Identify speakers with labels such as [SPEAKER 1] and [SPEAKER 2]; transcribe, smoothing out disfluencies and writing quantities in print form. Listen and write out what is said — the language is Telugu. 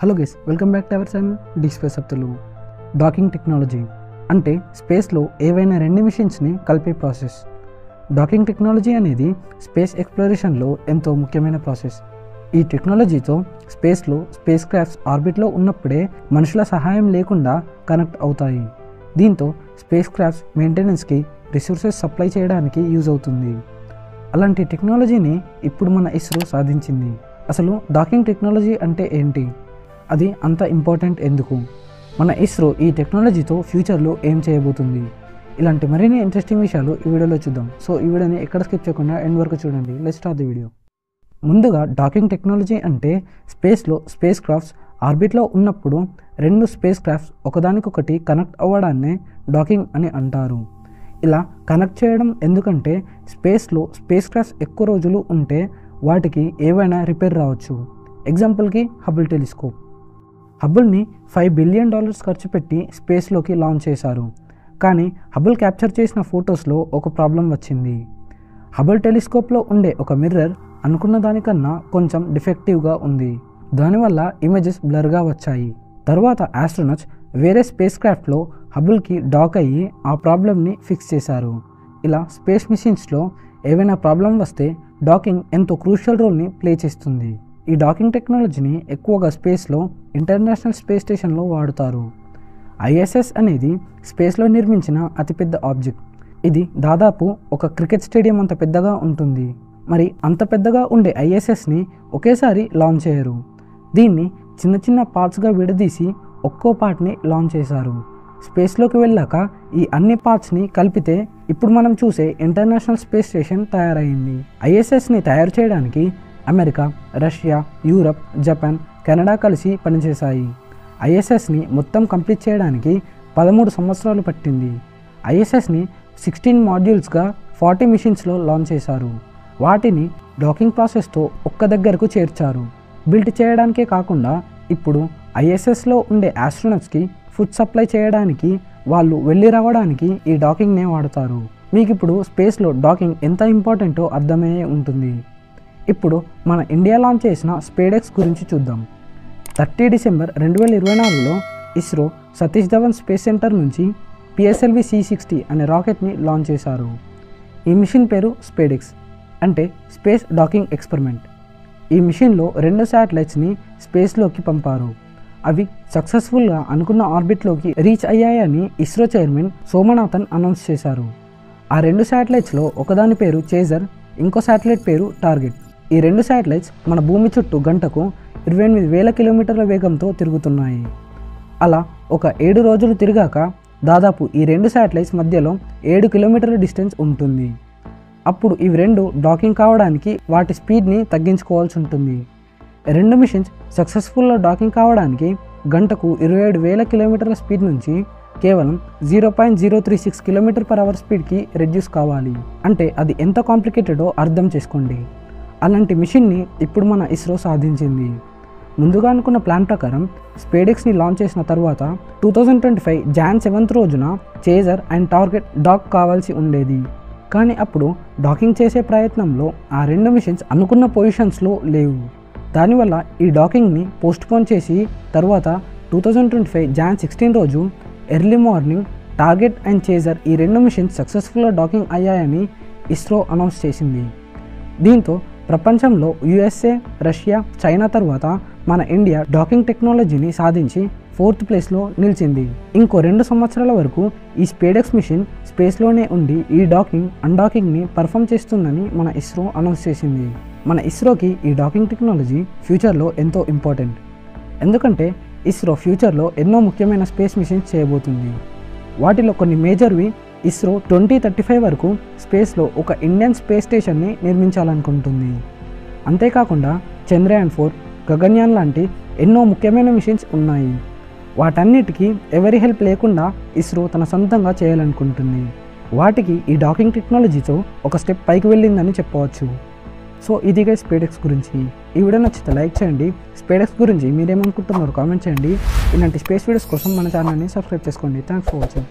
[SPEAKER 1] Hello guys, welcome back to our channel the space of Telugu. Docking technology అంటే స్పేస్లో ఏవైనా రెండు మిషన్స్ని కలిపే ప్రాసెస్. డాకింగ్ టెక్నాలజీ అనేది స్పేస్ ఎక్స్ప్లోరేషన్లో ఎంతో ముఖ్యమైన ప్రాసెస్. ఈ టెక్నాలజీతో స్పేస్లో స్పేస్ క్రాఫ్ట్స్ ఆర్బిట్లో ఉన్నప్పుడే మనుషుల సహాయం లేకుండా కనెక్ట్ అవుతాయి. దీంతో స్పేస్ క్రాఫ్ట్స్ మెయింటెనెన్స్కి, రిసోర్సెస్ సప్లై చేయడానికి యూజ్ అవుతుంది. అలాంటి టెక్నాలజీని ఇప్పుడు మన ఇస్రో సాధించింది. అసలు డాకింగ్ టెక్నాలజీ అంటే ఏంటి, అది అంత ఇంపార్టెంట్ ఎందుకు, మన ఇస్రో ఈ టెక్నాలజీతో ఫ్యూచర్లో ఏం చేయబోతుంది, ఇలాంటి మరిన్ని ఇంట్రెస్టింగ్ విషయాలు ఈ వీడియోలో చూద్దాం. సో ఈ వీడియోని ఎక్కడ స్కిప్ చేయకుండా ఎండ్ వరకు చూడండి. Let's start the video. ముందుగా డాకింగ్ టెక్నాలజీ అంటే స్పేస్లో స్పేస్ క్రాఫ్ట్స్ ఆర్బిట్లో ఉన్నప్పుడు రెండు స్పేస్ క్రాఫ్ట్స్ ఒకదానికొకటి కనెక్ట్ అవ్వడాన్నే డాకింగ్ అని అంటారు. ఇలా కనెక్ట్ చేయడం ఎందుకంటే స్పేస్లో స్పేస్ క్రాఫ్ట్స్ ఎక్కువ రోజులు ఉంటే వాటికి ఏవైనా రిపేర్ రావచ్చు. ఎగ్జాంపుల్కి హబుల్ టెలిస్కోప్. హబుల్ని $5 బిలియన్ ఖర్చు పెట్టి స్పేస్లోకి లాంచ్ చేశారు. కానీ హబుల్ క్యాప్చర్ చేసిన ఫొటోస్లో ఒక ప్రాబ్లం వచ్చింది. హబుల్ టెలిస్కోప్లో ఉండే ఒక మిర్రర్ అనుకున్న దానికన్నా కొంచెం డిఫెక్టివ్గా ఉంది. దానివల్ల ఇమేజెస్ బ్లర్గా వచ్చాయి. తర్వాత ఆస్ట్రోనట్స్ వేరే స్పేస్ క్రాఫ్ట్లో హబుల్కి డాక్ అయ్యి ఆ ప్రాబ్లమ్ని ఫిక్స్ చేశారు. ఇలా స్పేస్ మిషన్స్లో ఏవైనా ప్రాబ్లం వస్తే డాకింగ్ ఎంతో క్రూషియల్ రోల్ని ప్లే చేస్తుంది. ఈ డాకింగ్ టెక్నాలజీని ఎక్కువగా స్పేస్లో ఇంటర్నేషనల్ స్పేస్ స్టేషన్లో వాడుతారు. ఐఎస్ఎస్ అనేది స్పేస్లో నిర్మించిన అతిపెద్ద ఆబ్జెక్ట్. ఇది దాదాపు ఒక క్రికెట్ స్టేడియం అంత పెద్దగా ఉంటుంది. మరి అంత పెద్దగా ఉండే ఐఎస్ఎస్ని ఒకేసారి లాంచ్ చేయరు. దీన్ని చిన్న చిన్న పార్ట్స్గా విడదీసి ఒక్కో పార్ట్ని లాంచ్ చేశారు. స్పేస్లోకి వెళ్ళాక ఈ అన్ని పార్ట్స్ని కలిపితే ఇప్పుడు మనం చూసే ఇంటర్నేషనల్ స్పేస్ స్టేషన్ తయారైంది. ఐఎస్ఎస్ని తయారు చేయడానికి America, Russia, Europe, Japan, Canada కలిసి పనిచేశాయి. ఐఎస్ఎస్ని మొత్తం కంప్లీట్ చేయడానికి 13 సంవత్సరాలు పట్టింది. ఐఎస్ఎస్ని 16 మాడ్యూల్స్గా 40 మిషన్స్లో లాంచ్ చేశారు. వాటిని డాకింగ్ ప్రాసెస్తో ఒక్క దగ్గరకు చేర్చారు. బిల్ట్ చేయడానికే కాకుండా ఇప్పుడు ఐఎస్ఎస్లో ఉండే ఆస్ట్రోనట్స్కి ఫుడ్ సప్లై చేయడానికి, వాళ్ళు వెళ్ళి రావడానికి ఈ డాకింగ్నే వాడతారు. మీకు ఇప్పుడు స్పేస్లో డాకింగ్ ఎంత ఇంపార్టెంటో అర్థమయ్యే ఉంటుంది. ఇప్పుడు మన ఇండియా లాంచ్ చేసిన స్పేడెక్స్ గురించి చూద్దాం. 30 డిసెంబర్ 2024లో ఇస్రో సతీష్ ధవన్ స్పేస్ సెంటర్ నుంచి PSLV C60 అనే రాకెట్ని లాంచ్ చేశారు. ఈ మిషన్ పేరు స్పేడెక్స్, అంటే స్పేస్ డాకింగ్ ఎక్స్పెరిమెంట్. ఈ మిషన్లో 2 శాటిలైట్స్ని స్పేస్లోకి పంపారు. అవి సక్సెస్ఫుల్గా అనుకున్న ఆర్బిట్లోకి రీచ్ అయ్యాయని ఇస్రో చైర్మన్ సోమనాథన్ అనౌన్స్ చేశారు. ఆ 2 శాటిలైట్స్లో ఒకదాని పేరు చేజర్, ఇంకో శాటిలైట్ పేరు టార్గెట్. ఈ 2 శాటిలైట్స్ మన భూమి చుట్టూ గంటకు 28,000 కిలోమీటర్ల వేగంతో తిరుగుతున్నాయి. అలా ఒక 7 రోజులు తిరిగాక దాదాపు ఈ 2 శాటిలైట్స్ మధ్యలో 7 కిలోమీటర్ల డిస్టెన్స్ ఉంటుంది. అప్పుడు ఇవి 2 డాకింగ్ కావడానికి వాటి స్పీడ్ని తగ్గించుకోవాల్సి ఉంటుంది. 2 మిషన్స్ సక్సెస్ఫుల్గా డాకింగ్ కావడానికి గంటకు 27,000 కిలోమీటర్ల స్పీడ్ నుంచి కేవలం 0.036 km/h స్పీడ్కి రెడ్యూస్ కావాలి. అంటే అది ఎంత కాంప్లికేటెడో అర్థం చేసుకోండి. అలాంటి మిషన్ని ఇప్పుడు మన ఇస్రో సాధించింది. ముందుగా అనుకున్న ప్లాన్ ప్రకారం స్పేడెక్స్ని లాంచ్ చేసిన తర్వాత 2025 జాన్ 7 రోజున చేజర్ అండ్ టార్గెట్ డాక్ కావాల్సి ఉండేది. కానీ అప్పుడు డాకింగ్ చేసే ప్రయత్నంలో ఆ 2 మిషన్స్ అనుకున్న పొజిషన్స్లో లేవు. దానివల్ల ఈ డాకింగ్ని పోస్ట్పోన్ చేసి తర్వాత 2025 జాన్ 16 రోజు early morning target and chaser ఈ 2 మిషన్స్ సక్సెస్ఫుల్గా డాకింగ్ అయ్యాయని ఇస్రో అనౌన్స్ చేసింది. దీంతో ప్రపంచంలో USA, రష్యా, చైనా తర్వాత మన ఇండియా డాకింగ్ టెక్నాలజీని సాధించి 4th ప్లేస్లో నిలిచింది. ఇంకో 2 సంవత్సరాల వరకు ఈ స్పేడెక్స్ మిషన్ స్పేస్లోనే ఉండి ఈ డాకింగ్, అన్డాకింగ్ని పర్ఫామ్ చేస్తుందని మన ఇస్రో అనౌన్స్ చేసింది. మన ఇస్రోకి ఈ డాకింగ్ టెక్నాలజీ ఫ్యూచర్లో ఎంతో ఇంపార్టెంట్. ఎందుకంటే ఇస్రో ఫ్యూచర్లో ఎన్నో ముఖ్యమైన స్పేస్ మిషన్స్ చేయబోతుంది. వాటిలో కొన్ని మేజర్వి ఇస్రో 2035 వరకు స్పేస్లో ఒక ఇండియన్ స్పేస్ స్టేషన్ని నిర్మించాలనుకుంటుంది. అంతేకాకుండా చంద్రయాన్ 4, గగన్యాన్ లాంటి ఎన్నో ముఖ్యమైన మిషన్స్ ఉన్నాయి. వాటన్నిటికీ ఎవరి హెల్ప్ లేకుండా ఇస్రో తన సొంతంగా చేయాలనుకుంటుంది. వాటికి ఈ డాకింగ్ టెక్నాలజీతో ఒక స్టెప్ పైకి వెళ్ళిందని చెప్పవచ్చు. సో ఇదిగా స్పేడెక్స్ గురించి. ఈ వీడియో నచ్చితే లైక్ చేయండి. స్పేడెక్స్ గురించి మీరేమనుకుంటున్నారో కామెంట్ చేయండి. ఇలాంటి స్పేస్ వీడియోస్ కోసం మన ఛానల్ని సబ్స్క్రైబ్ చేసుకోండి. Thanks for watching.